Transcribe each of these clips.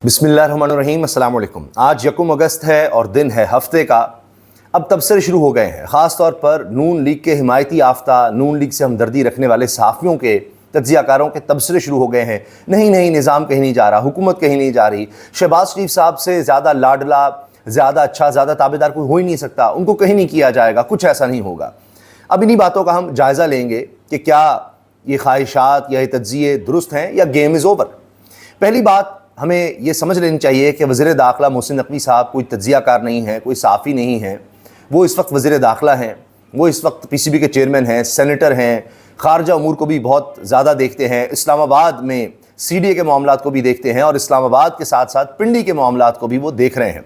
بسم اللہ الرحمن الرحیم۔ السلام علیکم۔ آج 1 اگست ہے اور دن ہے ہفتے کا۔ اب تبصرے شروع ہو گئے ہیں، خاص طور پر نون لیگ کے حمایتی یافتہ، نون لیگ سے ہمدردی رکھنے والے صحافیوں کے، تجزیہ کاروں کے تبصرے شروع ہو گئے ہیں۔ نہیں نظام کہیں نہیں جا رہا، حکومت کہیں نہیں جا رہی، شہباز شریف صاحب سے زیادہ لاڈلا، زیادہ اچھا، زیادہ تابعدار کوئی ہو ہی نہیں سکتا، ان کو کہیں نہیں کیا جائے گا، کچھ ایسا نہیں ہوگا۔ اب انہی باتوں کا ہم جائزہ لیں گے کہ کیا یہ خواہشات یا یہ تجزیے درست ہیں یا گیم از اوور۔ پہلی بات ہمیں یہ سمجھ لینی چاہیے کہ وزیر داخلہ محسن نقوی صاحب کوئی تجزیہ کار نہیں ہے، کوئی صحافی نہیں ہے۔ وہ اس وقت وزیر داخلہ ہیں، وہ اس وقت پی سی بی کے چیئرمین ہیں، سینیٹر ہیں، خارجہ امور کو بھی بہت زیادہ دیکھتے ہیں، اسلام آباد میں سی ڈی اے کے معاملات کو بھی دیکھتے ہیں، اور اسلام آباد کے ساتھ ساتھ پنڈی کے معاملات کو بھی وہ دیکھ رہے ہیں۔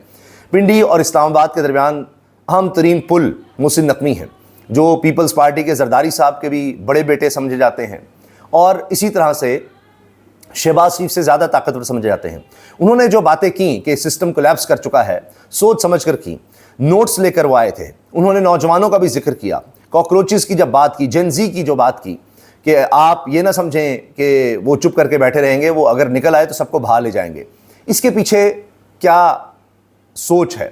پنڈی اور اسلام آباد کے درمیان اہم ترین پل محسن نقوی ہیں، جو پیپلز پارٹی کے زرداری صاحب کے بھی بڑے بیٹے سمجھے جاتے ہیں، اور اسی طرح سے شہباز شریف سے زیادہ طاقتور سمجھے جاتے ہیں۔ انہوں نے جو باتیں کیں کہ سسٹم کولیپس کر چکا ہے، سوچ سمجھ کر کی، نوٹس لے کر وہ آئے تھے۔ انہوں نے نوجوانوں کا بھی ذکر کیا، کاکروچز کی جب بات کی، جین زی کی جو بات کی کہ آپ یہ نہ سمجھیں کہ وہ چپ کر کے بیٹھے رہیں گے، وہ اگر نکل آئے تو سب کو بہا لے جائیں گے۔ اس کے پیچھے کیا سوچ ہے؟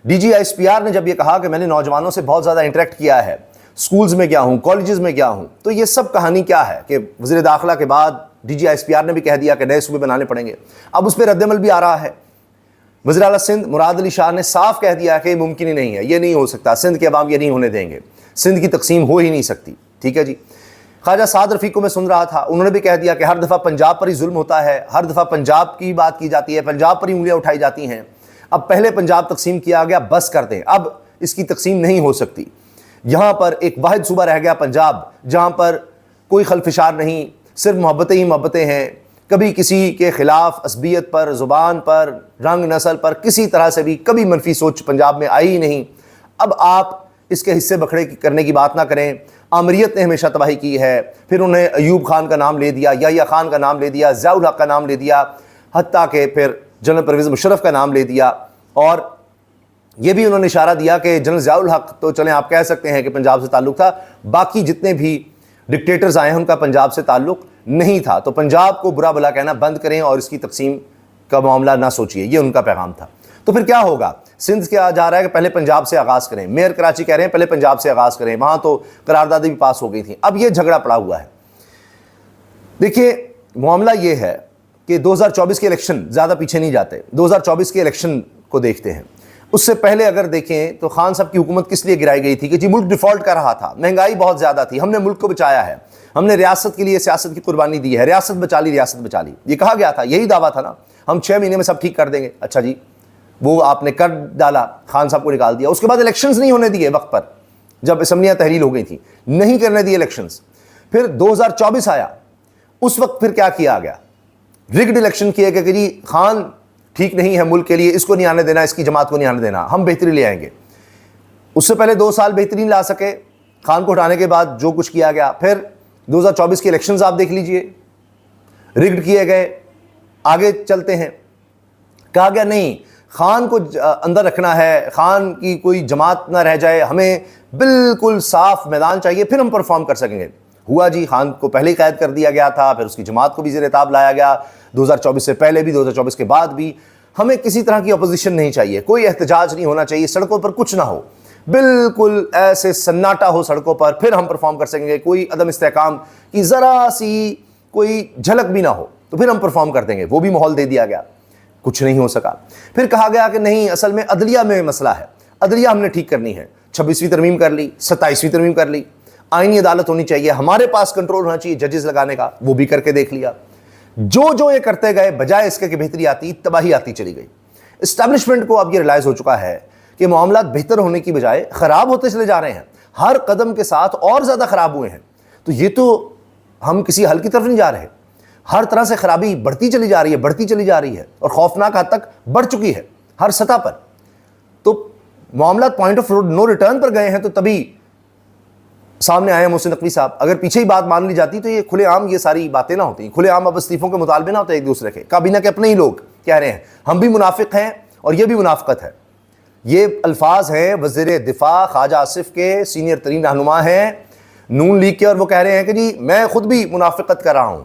D G S P R نے جب یہ کہا کہ میں نے نوجوانوں سے بہت زیادہ انٹریکٹ کیا ہے، سکولز میں گیا ہوں، کالجز میں گیا ہوں، تو یہ سب کہانی کیا ہے کہ وزیر داخلہ کے بعد D G S P R نے بھی کہہ دیا کہ نئے صوبے بنانے پڑیں گے۔ اب اس پہ رد عمل بھی آ رہا ہے۔ وزیر اعلیٰ سندھ مراد علی شاہ نے صاف کہہ دیا کہ یہ ممکن ہی نہیں ہے، یہ نہیں ہو سکتا، سندھ کے عوام یہ نہیں ہونے دیں گے، سندھ کی تقسیم ہو ہی نہیں سکتی۔ ٹھیک ہے جی۔ خواجہ سعد رفیق کو میں سن رہا تھا، انہوں نے بھی کہہ دیا کہ ہر دفعہ پنجاب پر ہی ظلم ہوتا ہے، ہر دفعہ پنجاب کی بات کی جاتی ہے، پنجاب پر ہی انگلیاں اٹھائی جاتی ہیں۔ اب پہلے پنجاب تقسیم کیا گیا، بس کر دیں، اب اس کی تقسیم نہیں ہو سکتی۔ یہاں پر ایک واحد صوبہ رہ گیا پنجاب، جہاں پر کوئی خلفشار نہیں، صرف محبتیں ہی محبتیں ہیں، کبھی کسی کے خلاف عصبیت پر، زبان پر، رنگ نسل پر کسی طرح سے بھی کبھی منفی سوچ پنجاب میں آئی ہی نہیں۔ اب آپ اس کے حصے بکھڑے کرنے کی بات نہ کریں۔ آمریت نے ہمیشہ تباہی کی ہے، پھر انہیں ایوب خان کا نام لے دیا، یحییٰ خان کا نام لے دیا، ضیاء الحق کا نام لے دیا، حتیٰ کہ پھر جنرل پرویز مشرف کا نام لے دیا، اور یہ بھی انہوں نے اشارہ دیا کہ جنرل ضیاء الحق تو چلیں آپ کہہ سکتے ہیں کہ پنجاب سے تعلق تھا، باقی جتنے بھی ڈکٹیٹرز آئے ہیں ان کا پنجاب سے تعلق نہیں تھا۔ تو پنجاب کو برا بھلا کہنا بند کریں اور اس کی تقسیم کا معاملہ نہ سوچئے، یہ ان کا پیغام تھا۔ تو پھر کیا ہوگا؟ سندھ کیا جا رہا ہے کہ پہلے پنجاب سے آغاز کریں، میئر کراچی کہہ رہے ہیں پہلے پنجاب سے آغاز کریں، وہاں تو قراردادیں بھی پاس ہو گئی تھیں۔ اب یہ جھگڑا پڑا ہوا ہے۔ دیکھیے معاملہ یہ ہے کہ 2024 کے الیکشن، زیادہ پیچھے نہیں جاتے، 2024 کے الیکشن کو دیکھتے ہیں۔ اس سے پہلے اگر دیکھیں تو خان صاحب کی حکومت کس لیے گرائی گئی تھی کہ جی ملک ڈیفالٹ کر رہا تھا، مہنگائی بہت زیادہ تھی، ہم نے ملک کو بچایا ہے، ہم نے ریاست کے لیے سیاست کی قربانی دی ہے، ریاست بچا لی، ریاست بچا لی، یہ کہا گیا تھا، یہی دعویٰ تھا نا، ہم 6 مہینے میں سب ٹھیک کر دیں گے۔ اچھا جی، وہ آپ نے کر ڈالا، خان صاحب کو نکال دیا۔ اس کے بعد الیکشنز نہیں ہونے دیے وقت پر، جب اسمبلیاں تحلیل ہو گئی تھیں، نہیں کرنے دیے الیکشنز۔ پھر 2024 آیا، اس وقت پھر کیا کیا گیا؟ رگڈ الیکشن کیے کہ جی خان ٹھیک نہیں ہے ملک کے لیے، اس کو نہیں آنے دینا، اس کی جماعت کو نہیں آنے دینا، ہم بہتری لے آئیں گے۔ اس سے پہلے 2 سال بہترین لا سکے، خان کو ہٹانے کے بعد جو کچھ کیا گیا۔ پھر 2024 کے الیکشنز آپ دیکھ لیجئے، رگڈ کیے گئے۔ آگے چلتے ہیں، کہا گیا نہیں خان کو اندر رکھنا ہے، خان کی کوئی جماعت نہ رہ جائے، ہمیں بالکل صاف میدان چاہیے، پھر ہم پرفارم کر سکیں گے۔ ہوا جی، خان کو پہلے ہی قید کر دیا گیا تھا، پھر اس کی جماعت کو بھی زیر اعتاب لایا گیا، 2024 سے پہلے بھی، 2024 کے بعد بھی۔ ہمیں کسی طرح کی اپوزیشن نہیں چاہیے، کوئی احتجاج نہیں ہونا چاہیے، سڑکوں پر کچھ نہ ہو، بالکل ایسے سناٹا ہو سڑکوں پر، پھر ہم پرفارم کر سکیں گے، کوئی عدم استحکام کی ذرا سی کوئی جھلک بھی نہ ہو، تو پھر ہم پرفارم کر دیں گے۔ وہ بھی ماحول دے دیا گیا، کچھ نہیں ہو سکا۔ پھر کہا گیا کہ نہیں اصل میں عدلیہ میں مسئلہ ہے، عدلیہ ہم نے ٹھیک کرنی ہے، 26ویں ترمیم کر لی، 27ویں ترمیم کر لی، آئینی عدالت ہونی چاہیے، ہمارے پاس کنٹرول ہونا چاہیے ججز لگانے کا، وہ بھی کر کے دیکھ لیا۔ جو یہ کرتے گئے، بجائے اس کے کہ بہتری آتی، تباہی آتی چلی گئی۔ اسٹیبلشمنٹ کو اب یہ ریلائز ہو چکا ہے کہ معاملات بہتر ہونے کی بجائے خراب ہوتے چلے جا رہے ہیں، ہر قدم کے ساتھ اور زیادہ خراب ہوئے ہیں۔ تو یہ تو ہم کسی حل کی طرف نہیں جا رہے، ہر طرح سے خرابی بڑھتی چلی جا رہی ہے، بڑھتی چلی جا رہی ہے، اور خوفناک حد تک بڑھ چکی ہے ہر سطح پر۔ تو معاملات پوائنٹ آف نو ریٹرن پر گئے ہیں، تو تبھی سامنے آئے محسن نقوی صاحب۔ اگر پیچھے ہی بات مان لی جاتی تو یہ کھلے عام یہ ساری باتیں نہ ہوتی، کھلے عام اب استعفوں کے مطالبے نہ ہوتے ایک دوسرے کے، کابینہ کے اپنے ہی لوگ کہہ رہے ہیں ہم بھی منافق ہیں اور یہ بھی منافقت ہے۔ یہ الفاظ ہیں وزیر دفاع خواجہ آصف کے، سینئر ترین رہنما ہیں نون لیگ کے، اور وہ کہہ رہے ہیں کہ جی میں خود بھی منافقت کر رہا ہوں،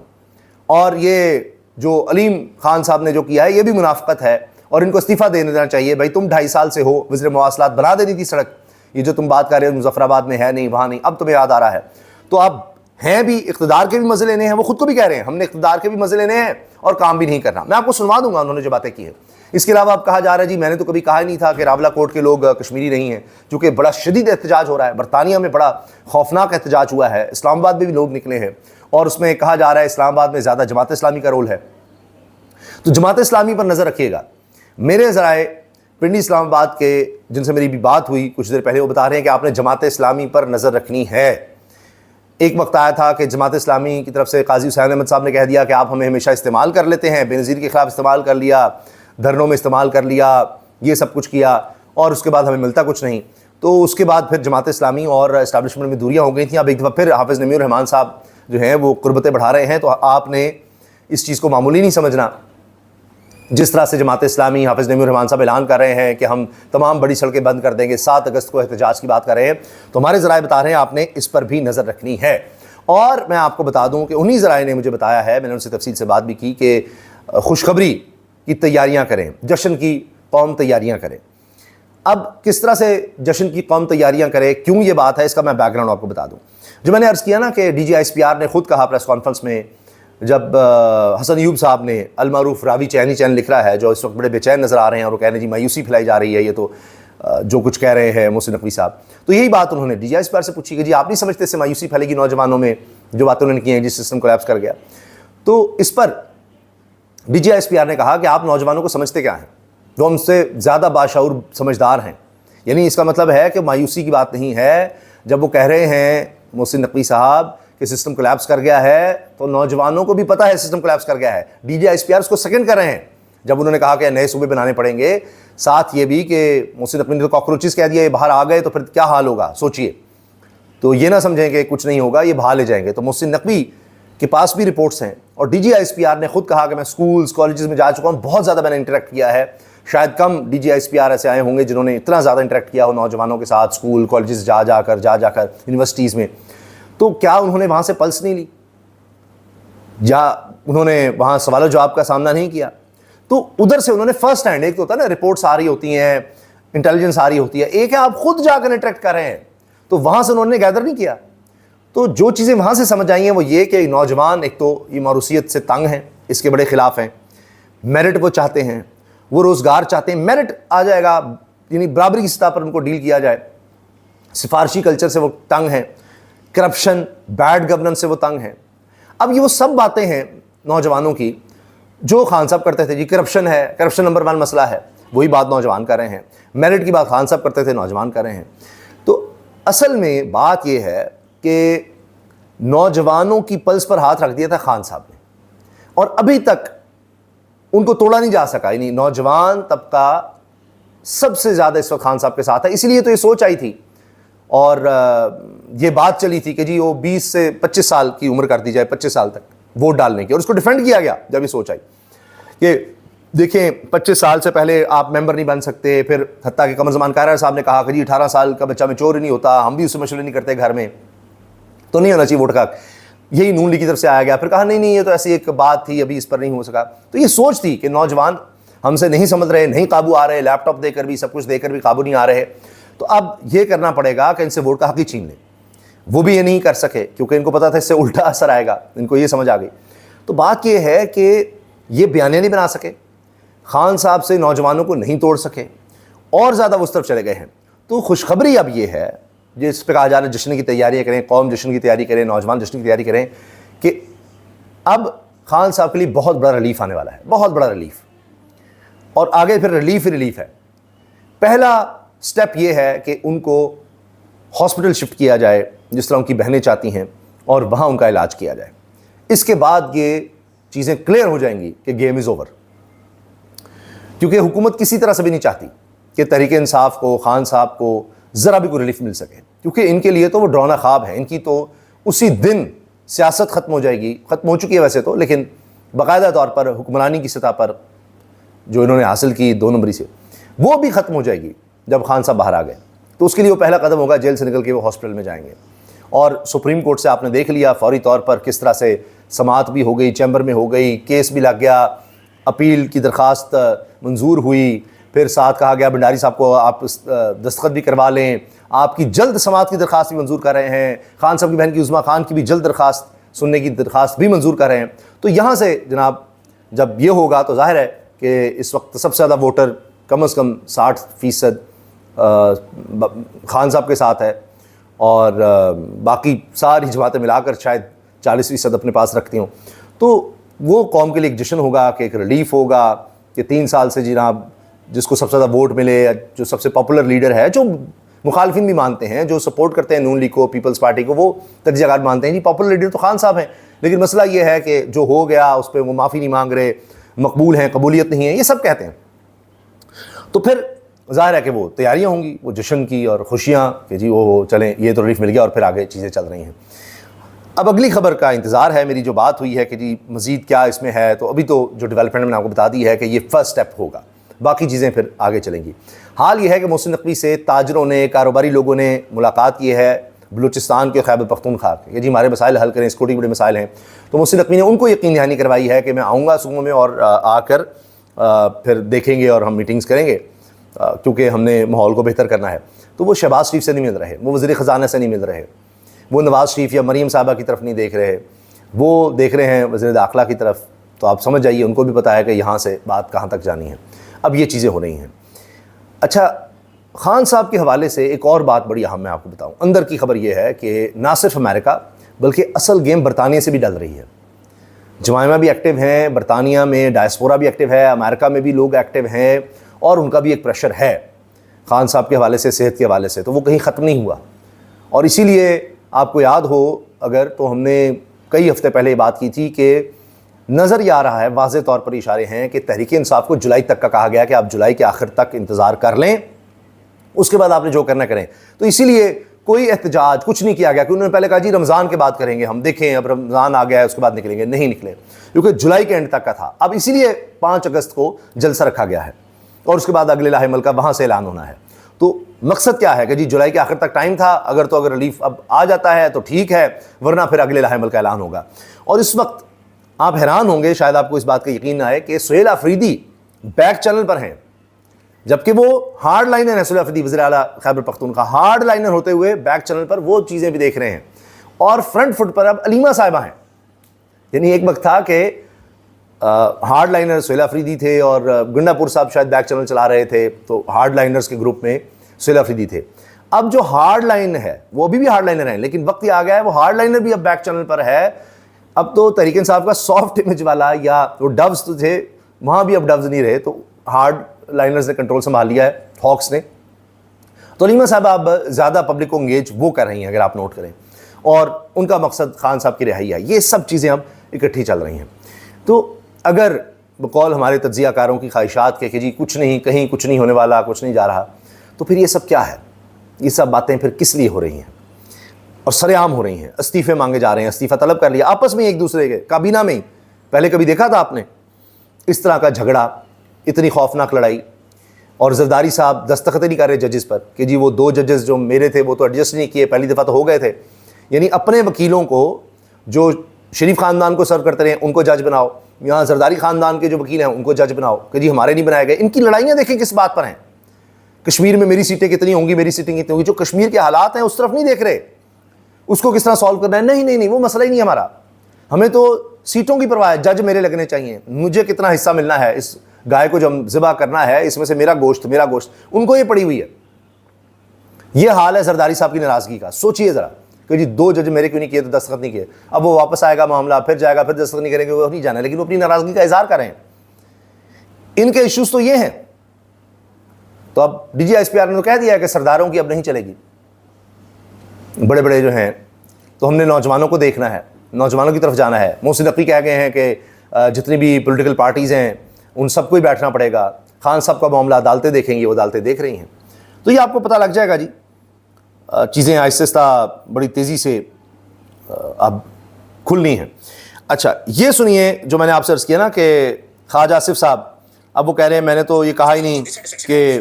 اور یہ جو علیم خان صاحب نے جو کیا ہے یہ بھی منافقت ہے اور ان کو استعفیٰ دے دینا چاہیے. بھائی تم 2.5 سال سے ہو, وزیر مواصلات بنا دینی تھی سڑک. یہ جو تم بات کر رہے ہو مظفر آباد میں ہے نہیں, وہاں نہیں, اب تمہیں یاد آ رہا ہے. تو اب ہیں بھی اقتدار کے بھی مزے لینے ہیں, وہ خود کو بھی کہہ رہے ہیں ہم نے اقتدار کے بھی مزے لینے ہیں اور کام بھی نہیں کرنا. میں آپ کو سنوا دوں گا انہوں نے جو باتیں کی ہیں. اس کے علاوہ اب کہا جا رہا ہے جی میں نے تو کبھی کہا ہی نہیں تھا کہ راولہ کوٹ کے لوگ کشمیری نہیں ہیں, چونکہ بڑا شدید احتجاج ہو رہا ہے. برطانیہ میں بڑا خوفناک احتجاج ہوا ہے, اسلام آباد میں بھی لوگ نکلے ہیں اور اس میں کہا جا رہا ہے اسلام آباد میں زیادہ جماعت اسلامی کا رول ہے. تو جماعت اسلامی پر نظر رکھیے گا. میرے ذرائع پنڈی اسلام آباد کے جن سے میری بھی بات ہوئی کچھ دیر پہلے, وہ بتا رہے ہیں کہ آپ نے جماعت اسلامی پر نظر رکھنی ہے. ایک وقت آیا تھا کہ جماعت اسلامی کی طرف سے قاضی حسین احمد صاحب نے کہہ دیا کہ آپ ہمیں ہمیشہ استعمال کر لیتے ہیں, بے نظیر کے خلاف استعمال کر لیا, دھرنوں میں استعمال کر لیا, یہ سب کچھ کیا اور اس کے بعد ہمیں ملتا کچھ نہیں. تو اس کے بعد پھر جماعت اسلامی اور اسٹیبلشمنٹ میں دوریاں ہو گئی تھیں. اب ایک دفعہ پھر حافظ نعیم الرحمان صاحب جو ہیں وہ قربتیں بڑھا رہے ہیں, تو آپ نے اس چیز کو معمولی نہیں سمجھنا. جس طرح سے جماعت اسلامی حافظ نعیم الرحمان صاحب اعلان کر رہے ہیں کہ ہم تمام بڑی سڑکیں بند کر دیں گے, 7 اگست کو احتجاج کی بات کر رہے ہیں, تو ہمارے ذرائع بتا رہے ہیں آپ نے اس پر بھی نظر رکھنی ہے. اور میں آپ کو بتا دوں کہ انہی ذرائع نے مجھے بتایا ہے, میں نے ان سے تفصیل سے بات بھی کی, کہ خوشخبری کی تیاریاں کریں, جشن کی قوم تیاریاں کریں. اب کس طرح سے جشن کی قوم تیاریاں کرے, کیوں یہ بات ہے, اس کا میں بیک گراؤنڈ آپ کو بتا دوں. جو میں نے عرض کیا نا کہ D G I S P R نے خود کہا پریس کانفرنس میں, جب حسن ایوب صاحب نے المعروف راوی چینی چین لکھ رہا ہے جو اس وقت بڑے بے چین نظر آ رہے ہیں اور وہ کہہ رہے ہیں جی مایوسی پھیلائی جا رہی ہے, یہ تو جو کچھ کہہ رہے ہیں محسن نقوی صاحب, تو یہی بات انہوں نے D G I S P R سے پوچھی کہ جی آپ نہیں سمجھتے اس سے مایوسی پھیلے گی نوجوانوں میں, جو باتیں انہوں نے کی ہیں جس سسٹم کولیپس کر گیا. تو اس پر D G I S P R نے کہا کہ آپ نوجوانوں کو سمجھتے کیا ہیں, جو ہم سے زیادہ باشعور سمجھدار ہیں. یعنی اس کا مطلب ہے کہ مایوسی کی بات نہیں ہے. جب وہ کہہ رہے ہیں محسن نقوی صاحب کہ سسٹم کولیپس کر گیا ہے, تو نوجوانوں کو بھی پتہ ہے سسٹم کولیپس کر گیا ہے. D G I S P R اس کو سیکنڈ کر رہے ہیں جب انہوں نے کہا کہ نئے صوبے بنانے پڑیں گے. ساتھ یہ بھی کہ محسن نقوی نے تو کاکروچز کہہ دیا, یہ باہر آ گئے تو پھر کیا حال ہوگا سوچئے. تو یہ نہ سمجھیں کہ کچھ نہیں ہوگا, یہ بہا لے جائیں گے. تو محسن نقوی کے پاس بھی رپورٹس ہیں اور D G I S P R نے خود کہا کہ میں سکولز کالجز میں جا چکا ہوں, بہت زیادہ میں نے انٹریکٹ کیا ہے. شاید کم D G I S P R ایسے آئے ہوں گے جنہوں نے اتنا زیادہ انٹریکٹ کیا ہو نوجوانوں کے ساتھ, اسکول کالجز جا کر یونیورسٹیز میں. تو کیا انہوں نے وہاں سے پلس نہیں لی, یا انہوں نے وہاں سوال و جواب کا سامنا نہیں کیا؟ تو ادھر سے انہوں نے فرسٹ ہینڈ, ایک تو ہوتا ہے نا رپورٹس آ رہی ہوتی ہیں, انٹیلیجنس آ رہی ہوتی ہے, ایک ہے آپ خود جا کر انٹریکٹ کر رہے ہیں, تو وہاں سے انہوں نے گیدر نہیں کیا. تو جو چیزیں وہاں سے سمجھ آئی ہیں وہ یہ کہ نوجوان ایک تو یہ موروثیت سے تنگ ہیں, اس کے بڑے خلاف ہیں, میرٹ وہ چاہتے ہیں, وہ روزگار چاہتے ہیں, میرٹ آ جائے گا یعنی برابری کی سطح پر ان کو ڈیل کیا جائے. سفارشی کلچر سے وہ تنگ ہیں, کرپشن بیڈ گورننس سے وہ تنگ ہیں. اب یہ وہ سب باتیں ہیں نوجوانوں کی جو خان صاحب کرتے تھے, جی کرپشن ہے, کرپشن نمبر 1 مسئلہ ہے, وہی بات نوجوان کر رہے ہیں. میرٹ کی بات خان صاحب کرتے تھے, نوجوان کر رہے ہیں. تو اصل میں بات یہ ہے کہ نوجوانوں کی پلس پر ہاتھ رکھ دیا تھا خان صاحب نے, اور ابھی تک ان کو توڑا نہیں جا سکا. یعنی نوجوان طبقہ سب سے زیادہ اس وقت خان صاحب کے ساتھ ہے. اسی لیے تو یہ سوچ آئی تھی اور یہ بات چلی تھی کہ جی وہ 20 سے 25 سال کی عمر کر دی جائے, 25 سال تک ووٹ ڈالنے کی, اور اس کو ڈیفینڈ کیا گیا جب یہ سوچ آئی کہ دیکھیں 25 سال سے پہلے آپ ممبر نہیں بن سکتے. پھر حتیٰ کہ قمر زمان کارا صاحب نے کہا کہ جی 18 سال کا بچہ میچور ہی نہیں ہوتا, ہم بھی اس سے مشورے نہیں کرتے گھر میں, تو نہیں ہونا چاہیے ووٹ کا. یہی نون لیگ کی طرف سے آیا گیا. پھر کہا نہیں یہ تو ایسی ایک بات تھی, ابھی اس پر نہیں ہو سکا. تو یہ سوچ تھی کہ نوجوان ہم سے نہیں سمجھ رہے, نہیں قابو آ رہے, لیپ ٹاپ دے کر بھی سب کچھ دے کر بھی قابو نہیں آ رہے, تو اب یہ کرنا پڑے گا کہ ان سے ووٹ کا حق ہی چھین لیں. وہ بھی یہ نہیں کر سکے کیونکہ ان کو پتا تھا اس سے الٹا اثر آئے گا, ان کو یہ سمجھ آ گئی. تو بات یہ ہے کہ یہ بیانیہ نہیں بنا سکے, خان صاحب سے نوجوانوں کو نہیں توڑ سکے, اور زیادہ وہ اس طرف چلے گئے ہیں. تو خوشخبری اب یہ ہے جس پہ کہا جا رہا ہے جشن کی تیاریاں کریں, قوم جشن کی تیاری کریں, نوجوان جشن کی تیاری کریں, کہ اب خان صاحب کے لیے بہت بڑا ریلیف آنے والا ہے, بہت بڑا ریلیف. اور آگے پھر ریلیف ہی ریلیف ہے. پہلا سٹیپ یہ ہے کہ ان کو ہاسپٹل شفٹ کیا جائے جس طرح ان کی بہنیں چاہتی ہیں, اور وہاں ان کا علاج کیا جائے. اس کے بعد یہ چیزیں کلیئر ہو جائیں گی کہ گیم از اوور. کیونکہ حکومت کسی طرح سے بھی نہیں چاہتی کہ تحریک انصاف کو, خان صاحب کو ذرا بھی کوئی ریلیف مل سکے, کیونکہ ان کے لیے تو وہ ڈرانا خواب ہے. ان کی تو اسی دن سیاست ختم ہو جائے گی, ختم ہو چکی ہے ویسے تو, لیکن باقاعدہ طور پر حکمرانی کی سطح پر جو انہوں نے حاصل کی 2 نمبری سے, وہ بھی ختم ہو جائے گی جب خان صاحب باہر آ گئے. تو اس کے لیے وہ پہلا قدم ہوگا, جیل سے نکل کے وہ ہاسپٹل میں جائیں گے, اور سپریم کورٹ سے آپ نے دیکھ لیا فوری طور پر کس طرح سے سماعت بھی ہو گئی, چیمبر میں ہو گئی, کیس بھی لگ گیا, اپیل کی درخواست منظور ہوئی, پھر ساتھ کہا گیا بھنڈاری صاحب کو آپ دستخط بھی کروا لیں, آپ کی جلد سماعت کی درخواست بھی منظور کر رہے ہیں, خان صاحب کی بہن کی عظمیٰ خان کی بھی جلد درخواست سننے کی درخواست بھی منظور کر رہے ہیں. تو یہاں سے جناب جب یہ ہوگا تو ظاہر ہے کہ اس وقت سب سے زیادہ ووٹر کم از کم 60% خان صاحب کے ساتھ ہے, اور باقی ساری جماعتیں ملا کر شاید 40% اپنے پاس رکھتی ہوں. تو وہ قوم کے لیے ایک جشن ہوگا کہ ایک ریلیف ہوگا کہ 3 سال سے جناب جس کو سب سے زیادہ ووٹ ملے, جو سب سے پاپولر لیڈر ہے, جو مخالفین بھی مانتے ہیں, جو سپورٹ کرتے ہیں نون لیگ کو, پیپلز پارٹی کو, وہ تجزیہ کار مانتے ہیں جی پاپولر لیڈر تو خان صاحب ہیں, لیکن مسئلہ یہ ہے کہ جو ہو گیا اس پہ وہ معافی نہیں مانگ رہے, مقبول ہیں, قبولیت نہیں ہے, یہ سب کہتے ہیں. تو پھر ظاہر ہے کہ وہ تیاریاں ہوں گی, وہ جشن کی اور خوشیاں کہ جی وہ چلیں یہ تو ریلیف مل گیا اور پھر آگے چیزیں چل رہی ہیں. اب اگلی خبر کا انتظار ہے. میری جو بات ہوئی ہے کہ جی مزید کیا اس میں ہے, تو ابھی تو جو ڈیولپمنٹ میں نے آپ کو بتا دی ہے کہ یہ فرسٹ سٹیپ ہوگا, باقی چیزیں پھر آگے چلیں گی. حال یہ ہے کہ محسن نقوی سے تاجروں نے, کاروباری لوگوں نے ملاقات کی ہے بلوچستان کے خیبر پختونخوا کے کہ جی ہمارے مسائل حل کریں, سیکورٹی بڑے مسائل ہیں. تو محسن نقوی نے ان کو یقین دہانی کروائی ہے کہ میں آؤں گا صوبوں میں اور آ کر پھر دیکھیں گے اور ہم میٹنگز کریں گے, کیونکہ ہم نے ماحول کو بہتر کرنا ہے. تو وہ شہباز شریف سے نہیں مل رہے, وہ وزیر خزانہ سے نہیں مل رہے, وہ نواز شریف یا مریم صاحبہ کی طرف نہیں دیکھ رہے, وہ دیکھ رہے ہیں وزیر داخلہ کی طرف. تو آپ سمجھ جائیے ان کو بھی پتہ ہے کہ یہاں سے بات کہاں تک جانی ہے. اب یہ چیزیں ہو رہی ہیں. اچھا, خان صاحب کے حوالے سے ایک اور بات بڑی اہم میں آپ کو بتاؤں. اندر کی خبر یہ ہے کہ نہ صرف امریکہ بلکہ اصل گیم برطانیہ سے بھی ڈل رہی ہے. جمائمہ بھی ایکٹیو ہیں, برطانیہ میں ڈائسپورا بھی ایکٹیو ہے, امریکہ میں بھی لوگ ایکٹیو ہیں, اور ان کا بھی ایک پریشر ہے خان صاحب کے حوالے سے, صحت کے حوالے سے. تو وہ کہیں ختم نہیں ہوا, اور اسی لیے آپ کو یاد ہو اگر تو ہم نے کئی ہفتے پہلے یہ بات کی تھی کہ نظر یہ آ رہا ہے, واضح طور پر اشارے ہیں کہ تحریک انصاف کو جولائی تک کا کہا گیا کہ آپ جولائی کے آخر تک انتظار کر لیں, اس کے بعد آپ نے جو کرنا کریں. تو اسی لیے کوئی احتجاج کچھ نہیں کیا گیا کہ انہوں نے پہلے کہا جی رمضان کے بعد کریں گے, ہم دیکھیں اب رمضان آ گیا ہے اس کے بعد نکلیں گے. نہیں نکلے, کیونکہ جولائی کے اینڈ تک کا تھا. اب اسی لیے 5 اگست کو جلسہ رکھا گیا ہے, اور اس کے بعد اگلے لاہ عمل کا وہاں سے اعلان ہونا ہے. تو مقصد کیا ہے کہ جی جولائی کے آخر تک ٹائم تھا, اگر ریلیف اب آ جاتا ہے تو ٹھیک ہے, ورنہ پھر اگلے لاہ عمل کا اعلان ہوگا. اور اس وقت آپ حیران ہوں گے, شاید آپ کو اس بات کا یقین نہ آئے کہ سہیل آفریدی بیک چینل پر ہیں, جبکہ وہ ہارڈ لائنر ہیں. سہیل آفریدی وزیر اعلیٰ خیبر پختونخوا ہارڈ لائنر ہوتے ہوئے بیک چینل پر وہ چیزیں بھی دیکھ رہے ہیں, اور فرنٹ فٹ پر اب علیمہ صاحبہ ہیں. یعنی ایک وقت تھا کہ ہارڈ لائنر سہیل آفریدی تھے اور گنڈا پور صاحب شاید بیک چینل چلا رہے تھے, تو ہارڈ لائنرز کے گروپ میں سہیل آفریدی تھے. اب جو ہارڈ لائن ہے وہ بھی ہارڈ لائنر ہیں, لیکن وقت یہ آ گیا ہے وہ ہارڈ لائنر بھی اب بیک چینل پر ہے. اب تو تحریک انصاف کا سافٹ امیج والا یا وہ ڈوز تو تھے, وہاں بھی اب ڈوز نہیں رہے, تو ہارڈ لائنرز نے کنٹرول سنبھال لیا ہے, ہاکس نے. تو علیمہ صاحب اب زیادہ پبلک کو انگیج وہ کر رہی ہیں اگر آپ نوٹ کریں, اور ان کا مقصد خان صاحب کی رہائی ہے. یہ سب چیزیں اب اکٹھی چل رہی ہیں. تو اگر بقول ہمارے تجزیہ کاروں کی خواہشات کے کہ جی کچھ نہیں, کہیں کچھ نہیں ہونے والا, کچھ نہیں جا رہا, تو پھر یہ سب کیا ہے؟ یہ سب باتیں پھر کس لیے ہو رہی ہیں اور سر عام ہو رہی ہیں؟ استعفے مانگے جا رہے ہیں, استعفیٰ طلب کر لیا آپس میں ایک دوسرے کے کابینہ میں ہی. پہلے کبھی دیکھا تھا آپ نے اس طرح کا جھگڑا, اتنی خوفناک لڑائی؟ اور زرداری صاحب دستخط نہیں کر رہے ججز پر کہ جی وہ 2 ججز جو میرے تھے وہ تو ایڈجسٹ نہیں کیے, پہلی دفعہ تو ہو گئے تھے. یعنی اپنے وکیلوں کو جو شریف خاندان کو سرو کرتے رہے ان کو جج بناؤ, یہاں زرداری خاندان کے جو وکیل ہیں ان کو جج بناؤ کہ جی ہمارے نہیں بنائے گئے. ان کی لڑائیاں دیکھیں کس بات پر ہیں. کشمیر میں میری سیٹیں کتنی ہوں گی, میری سیٹیں کتنی ہوں گی. جو کشمیر کے حالات ہیں اس طرف نہیں دیکھ رہے, اس کو کس طرح سالو کرنا ہے. نہیں, وہ مسئلہ ہی نہیں ہمارا. ہمیں تو سیٹوں کی پرواہ ہے, جج میرے لگنے چاہیے, مجھے کتنا حصہ ملنا ہے, اس گائے کو جو ذبح کرنا ہے اس میں سے میرا گوشت. ان کو یہ پڑی ہوئی ہے. یہ حال ہے زرداری صاحب کی ناراضگی کا. سوچئے ذرا کہ جی 2 جج میرے کیوں نہیں کیے, تو دستخط نہیں کیے. اب وہ واپس آئے گا معاملہ, پھر جائے گا, پھر دستخط نہیں کریں گے, وہ نہیں جانا, لیکن وہ اپنی ناراضگی کا اظہار کر رہے ہیں. ان کے ایشوز تو یہ ہیں. تو اب D G S P R نے تو کہہ دیا ہے کہ سرداروں کی اب نہیں چلے گی, بڑے بڑے جو ہیں, تو ہم نے نوجوانوں کو دیکھنا ہے, نوجوانوں کی طرف جانا ہے. محسن نقوی کہہ گئے ہیں کہ جتنی بھی پولیٹیکل پارٹیز ہیں ان سب کو ہی بیٹھنا پڑے گا. خان صاحب کا معاملہ عدالتیں دیکھیں گی, وہ عدالتیں دیکھ رہی ہیں. تو یہ آپ کو پتہ لگ جائے گا جی, چیزیں آہستہ آہستہ بڑی تیزی سے اب کھلنی ہیں. اچھا یہ سنیے جو میں نے آپ سے عرض کیا نا کہ خواجہ آصف صاحب, اب وہ کہہ رہے ہیں میں نے تو یہ کہا ہی نہیں کہ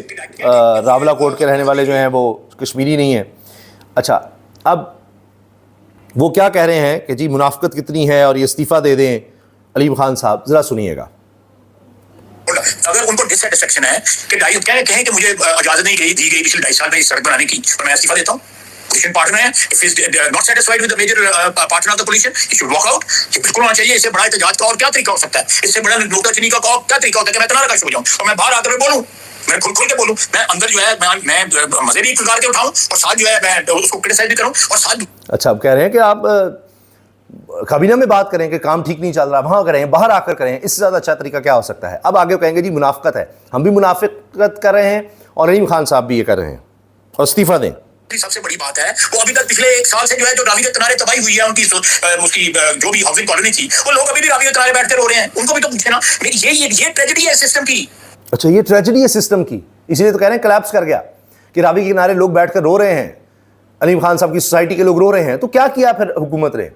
راولہ کوٹ کے رہنے والے جو ہیں وہ کشمیری نہیں ہیں. اچھا اب وہ کیا کہہ رہے ہیں کہ جی منافقت کتنی ہے اور یہ استعفیٰ دے دیں علیم خان صاحب، ذرا سنیے گا. اگر ان کو ڈسسیٹسفیکشن ہے کہ کہیں کہ مجھے اجازت نہیں دی گئی پچھلے 2.5 سال میں سڑک بنانے کی اور میں استعفیٰ دیتا ہوں. پولیشن پارٹنر ہے, if he is not satisfied with the major partner of the coalition, he should walk out. یہ بالکل ہونا چاہیے. اس سے بڑا احتجاج کا اور کیا طریقہ ہو سکتا ہے؟ اس سے بڑا نوکر چینی کا کیا طریقہ ہوتا ہے کہ میں تنہا رکھا ہو جاؤں اور میں باہر آ کر بولوں, میں کھل کے بولوں, میں اندر جو ہے میں مزے بھی گزار کے اٹھاؤں اور ساتھ جو ہے میں اس کو کرٹیسائز بھی کروں اور ساتھ. اچھا, اب کہہ رہے ہیں کہ آپ کابینہ میں بات کریں کہ کام ٹھیک نہیں چل رہا, وہاں کریں, باہر آ کر کریں, اس سے زیادہ اچھا طریقہ کیا ہو سکتا ہے؟ اب آگے کہیں گے جی منافقت ہے, ہم بھی منافقت کر رہے ہیں اور علیم خان صاحب بھی یہ کر رہے ہیں اور استعفیٰ دیں. سب سے بڑی بات ہے وہ ابھی تک پچھلے 1 سال سے جو ہے جو راوی کے کنارے تباہی ہوئی ہے ان کی جو بھی ہاؤسنگ کالونی تھی, وہ لوگ ابھی بھی راوی کے کنارے بیٹھ کے رو رہے ہیں. ان کو بھی تو پوچھے نا, یہ ٹریجڈی ہے سسٹم کی. اچھا, یہ ٹریجڈی ہے سسٹم کی, اسی لیے تو کہہ رہے ہیں کلیپس کر گیا کہ راوی کے کنارے لوگ بیٹھ کر رو رہے ہیں, علیم خان صاحب کی سوسائٹی کے لوگ رو رہے ہیں. تو کیا کیا پھر حکومت نے؟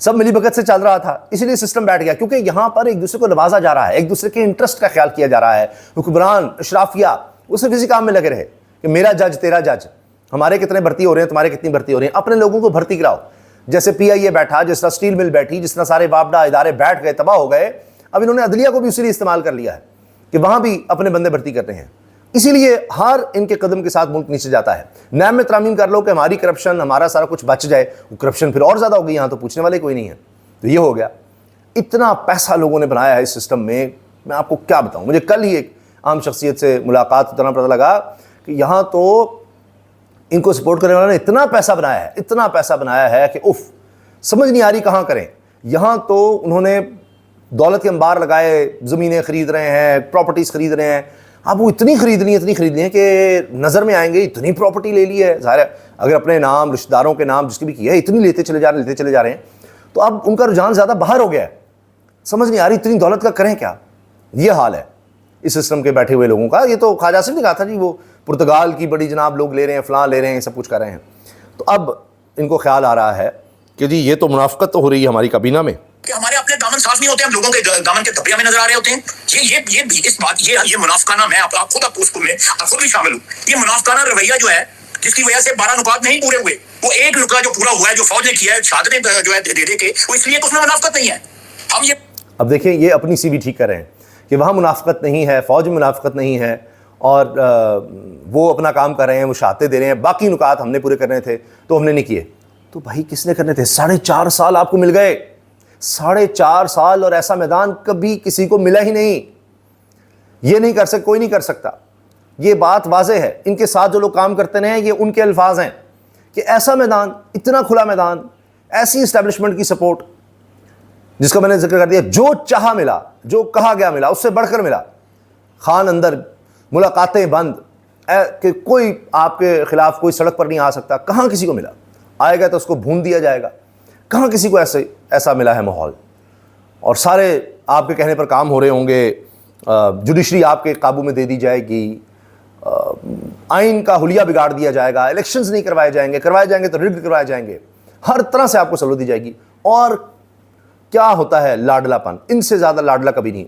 سب ملی بھگت سے چل رہا تھا, اسی لیے سسٹم بیٹھ گیا, کیونکہ یہاں پر ایک دوسرے کو نوازا جا رہا ہے, ایک دوسرے کے انٹرسٹ کا خیال کیا جا رہا ہے. حکمران, اشرافیہ, وہ صرف اسی کام میں لگے رہے کہ میرا جج تیرا جج, ہمارے کتنے بھرتی ہو رہے ہیں, تمہارے کتنی بھرتی ہو رہی ہیں, اپنے لوگوں کو بھرتی کراؤ. جیسے پی آئی اے بیٹھا, جس طرح اسٹیل مل بیٹھی, جس طرح سارے واپڈا ادارے بیٹھ گئے, تباہ ہو گئے. اب انہوں نے عدلیہ کو بھی اسی لیے استعمال کر لیا ہے کہ وہاں بھی اپنے بندے بھرتی کرتے ہیں. اسی لیے ہر ان کے قدم کے ساتھ ملک نیچے جاتا ہے. نیب میں ترامیم کر لو کہ ہماری کرپشن, ہمارا سارا کچھ بچ جائے, وہ کرپشن پھر اور زیادہ ہوگی, یہاں تو پوچھنے والے کوئی نہیں ہے. تو یہ ہو گیا. اتنا پیسہ لوگوں نے بنایا ہے اس سسٹم میں, میں آپ کو کیا بتاؤں. مجھے کل ہی ایک عام شخصیت سے ملاقات اتنا پتہ لگا کہ یہاں تو ان کو سپورٹ کرنے والوں نے اتنا پیسہ بنایا ہے, اتنا پیسہ بنایا ہے کہ اف, سمجھ نہیں آ رہی کہاں کریں. یہاں تو انہوں نے دولت کے انبار لگائے, زمینیں خرید رہے ہیں, پراپرٹیز خرید رہے ہیں. اب وہ اتنی خریدنی ہے کہ نظر میں آئیں گے اتنی پراپرٹی لے لی ہے. ظاہر ہے اگر اپنے نام, رشتہ داروں کے نام جس کی بھی کی ہے, اتنی لیتے چلے جا رہے ہیں. تو اب ان کا رجحان زیادہ باہر ہو گیا ہے. سمجھ نہیں آ رہی اتنی دولت کا کریں کیا. یہ حال ہے اس سسٹم کے بیٹھے ہوئے لوگوں کا. یہ تو خواجہ آصف نے کہا تھا جی, وہ پرتگال کی بڑی جناب لوگ لے رہے ہیں, فلاں لے رہے ہیں, سب کچھ کر رہے ہیں. تو اب ان کو خیال آ رہا ہے کہ جی یہ تو منافقت تو ہو رہی ہے ہماری کابینہ میں, کہ ہمارے اپنے دامن صاف نہیں ہوتے, ہم لوگوں کے دامن کے دھبیہ میں نظر آ رہے ہوتے ہیں. یہ منافقانہ, میں خود بھی شامل ہوں, یہ منافقانہ رویہ جو ہے جس کی وجہ سے 12 نکات نہیں پورے ہوئے, وہ ایک نکتہ جو پورا ہوا ہے جو فوج نے کیا ہے شہادتیں جو ہے دے کے, وہ اس لیے کہ اس میں منافقت نہیں ہے. ہم یہ اب دیکھیں یہ اپنی سی بھی ٹھیک کر رہے ہیں کہ وہاں منافقت نہیں ہے, فوج میں منافقت نہیں ہے, اور وہ اپنا کام کر رہے ہیں, وہ شہادتیں دے رہے ہیں. باقی نکات ہم نے پورے کرنے تھے تو ہم نے نہیں کیے. تو بھائی کس نے کرنے تھے؟ 4.5 سال آپ کو مل گئے, 4.5 سال, اور ایسا میدان کبھی کسی کو ملا ہی نہیں. یہ نہیں کر سکتا, کوئی نہیں کر سکتا. یہ بات واضح ہے. ان کے ساتھ جو لوگ کام کرتے ہیں یہ ان کے الفاظ ہیں کہ ایسا میدان, اتنا کھلا میدان, ایسی اسٹیبلشمنٹ کی سپورٹ جس کا میں نے ذکر کر دیا, جو چاہا ملا, جو کہا گیا ملا, اس سے بڑھ کر ملا. خان اندر, ملاقاتیں بند, کہ کوئی آپ کے خلاف کوئی سڑک پر نہیں آ سکتا. کہاں کسی کو ملا؟ آئے گا تو اس کو بھون دیا جائے گا. کہاں کسی کو ایسا ملا ہے ماحول؟ اور سارے آپ کے کہنے پر کام ہو رہے ہوں گے, جوڈیشری آپ کے قابو میں دے دی جائے گی, آئین کا حلیہ بگاڑ دیا جائے گا, الیکشنز نہیں کروائے جائیں گے تو رگڈ کروائے جائیں گے, ہر طرح سے آپ کو سہولت دی جائے گی. اور کیا ہوتا ہے لاڈلا پن, ان سے زیادہ لاڈلا کبھی نہیں.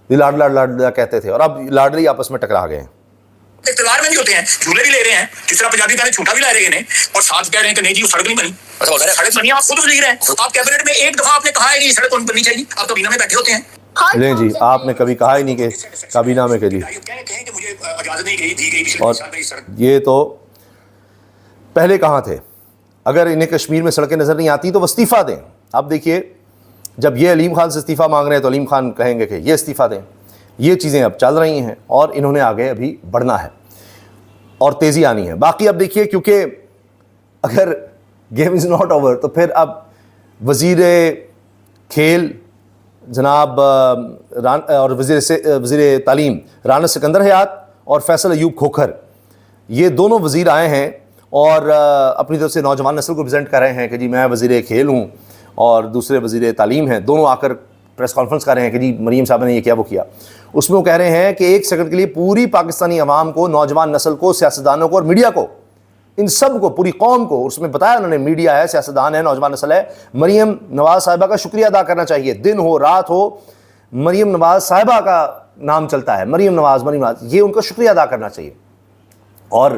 یہ لاڈلا کہتے تھے, اور اب لاڈلی آپس میں ٹکرا گئے ہیں. اقتدار میں بھی ہوتے ہیں, جھولے بھی لے رہے ہیں, جس طرح پنجابی پہلے چھوٹا بھی لا رہے ہیں, اور ساتھ کہہ رہے ہیں کہ نہیں جی وہ سڑک نہیں بنی. سڑک بنی, آپ خود بھی لکھ رہے ہیں. آپ کیبنٹ میں ایک دفعہ آپ نے کہا ہے کہ یہ سڑک بننی چاہیے, آپ کابینہ میں بیٹھے ہوتے ہیں. لیں جی, آپ نے کبھی کہا ہی نہیں کہ کابینہ میں کہ جی. اور یہ تو پہلے کہاں تھے؟ اگر انہیں کشمیر میں سڑکیں نظر نہیں آتی تو وہ استعفیٰ دیں. اب دیکھیے, جب یہ علیم خان سے استعفیٰ مانگ رہے ہیں تو علیم خان کہیں گے کہ یہ استعفیٰ دیں. یہ چیزیں اب چل رہی ہیں اور انہوں نے آگے ابھی بڑھنا ہے اور تیزی آنی ہے. باقی اب دیکھیے, کیونکہ اگر گیم از ناٹ اوور تو پھر اب وزیر کھیل جناب اور وزیر تعلیم رانا سکندر حیات اور فیصل ایوب کھوکھر, یہ دونوں وزیر آئے ہیں اور اپنی طرف سے نوجوان نسل کو پریزنٹ کر رہے ہیں کہ جی میں وزیر کھیل ہوں, اور دوسرے وزیر تعلیم ہیں. دونوں آ کر پریس کانفرنس کر رہے ہیں کہ جی مریم صاحب نے یہ کیا وہ کیا. اس میں وہ کہہ رہے ہیں کہ 1 سیکنڈ کے لیے پوری پاکستانی عوام کو, نوجوان نسل کو, سیاستدانوں کو اور میڈیا کو, ان سب کو, پوری قوم کو, اس میں بتایا انہوں نے میڈیا ہے, سیاستدان ہے, نوجوان نسل ہے, مریم نواز صاحبہ کا شکریہ ادا کرنا چاہیے. دن ہو رات ہو مریم نواز صاحبہ کا نام چلتا ہے, مریم نواز, یہ ان کا شکریہ ادا کرنا چاہیے. اور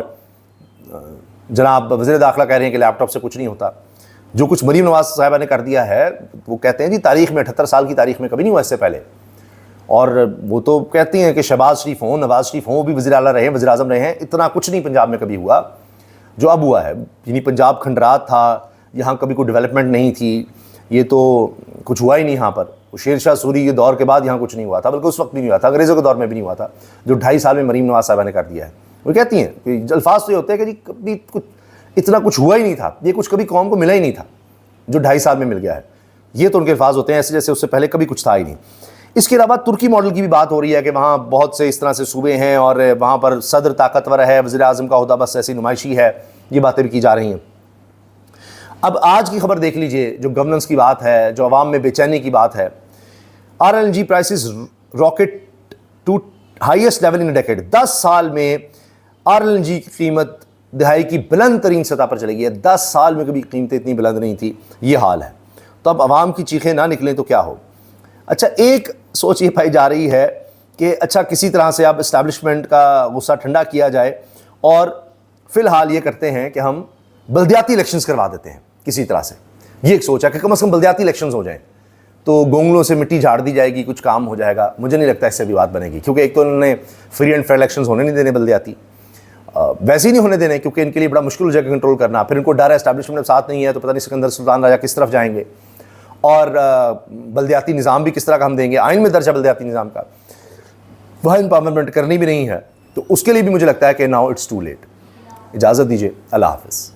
جناب وزیر داخلہ کہہ رہے ہیں کہ لیپ ٹاپ سے کچھ نہیں ہوتا. جو کچھ مریم نواز صاحبہ نے کر دیا ہے وہ کہتے ہیں جی تاریخ میں 78 سال کی تاریخ میں کبھی نہیں ہوا اس سے پہلے. اور وہ تو کہتی ہیں کہ شہباز شریف ہوں، نواز شریف ہوں، وہ بھی وزیر اعلیٰ رہے ہیں، وزیر اعظم رہے ہیں، اتنا کچھ نہیں پنجاب میں کبھی ہوا جو اب ہوا ہے. یعنی پنجاب کھنڈرات تھا، یہاں کبھی کوئی ڈیولپمنٹ نہیں تھی، یہ تو کچھ ہوا ہی نہیں یہاں پر. شیر شاہ سوری کے دور کے بعد یہاں کچھ نہیں ہوا تھا، بلکہ اس وقت بھی نہیں ہوا تھا، انگریزوں کے دور میں بھی نہیں ہوا تھا جو 2.5 سال میں مریم نواز صاحبہ نے کر دیا ہے. وہ کہتی ہیں کہ الفاظ تو یہ ہوتے ہیں کہ جی کبھی کچھ اتنا کچھ ہوا ہی نہیں تھا، یہ کچھ کبھی قوم کو ملا ہی نہیں تھا جو 2.5 سال میں مل گیا ہے. یہ تو ان کے الفاظ ہوتے ہیں ایسے جیسے اس سے پہلے کبھی کچھ تھا ہی نہیں. اس کے علاوہ ترکی ماڈل کی بھی بات ہو رہی ہے کہ وہاں بہت سے اس طرح سے صوبے ہیں اور وہاں پر صدر طاقتور ہے، وزیر اعظم کا عہدہ بس ایسی نمائشی ہے، یہ باتیں بھی کی جا رہی ہیں. اب آج کی خبر دیکھ لیجئے، جو گورننس کی بات ہے، جو عوام میں بے چینی کی بات ہے. RLNG prices rocket to highest level in a decade. 10 سال میں RLNG کی قیمت دہائی کی بلند ترین سطح پر چلی گئی ہے. 10 سال میں کبھی قیمتیں اتنی بلند نہیں تھی، یہ حال ہے. تو اب عوام کی چیخیں نہ نکلیں تو کیا ہو. اچھا ایک سوچ یہ پائی جا رہی ہے کہ اچھا کسی طرح سے اب اسٹیبلشمنٹ کا غصہ ٹھنڈا کیا جائے اور فی الحال یہ کرتے ہیں کہ ہم بلدیاتی الیکشنز کروا دیتے ہیں کسی طرح سے. یہ ایک سوچ ہے کہ کم از کم بلدیاتی الیکشنز ہو جائیں تو گونگلوں سے مٹی جھاڑ دی جائے گی، کچھ کام ہو جائے گا. مجھے نہیں لگتا اس سے بھی بات بنے گی، کیونکہ ایک تو انہوں نے فری اینڈ فیئر الیکشنز ہونے نہیں دینے بلدیاتی، ویسے ہی نہیں ہونے دینے کیونکہ ان کے لیے بڑا مشکل ہو جائے گا کنٹرول کرنا. پھر ان کو ڈر ہے اسٹیبلشمنٹ ساتھ نہیں ہے تو پتہ نہیں سکندر سلطان راجہ کس طرف جائیں گے، اور بلدیاتی نظام بھی کس طرح کا ہم دیں گے. آئین میں درج ہے بلدیاتی نظام کا، وہ امپاورمنٹ کرنی بھی نہیں ہے. تو اس کے لیے بھی مجھے لگتا ہے کہ ناؤ اٹس ٹو لیٹ. اجازت دیجیے، اللہ حافظ.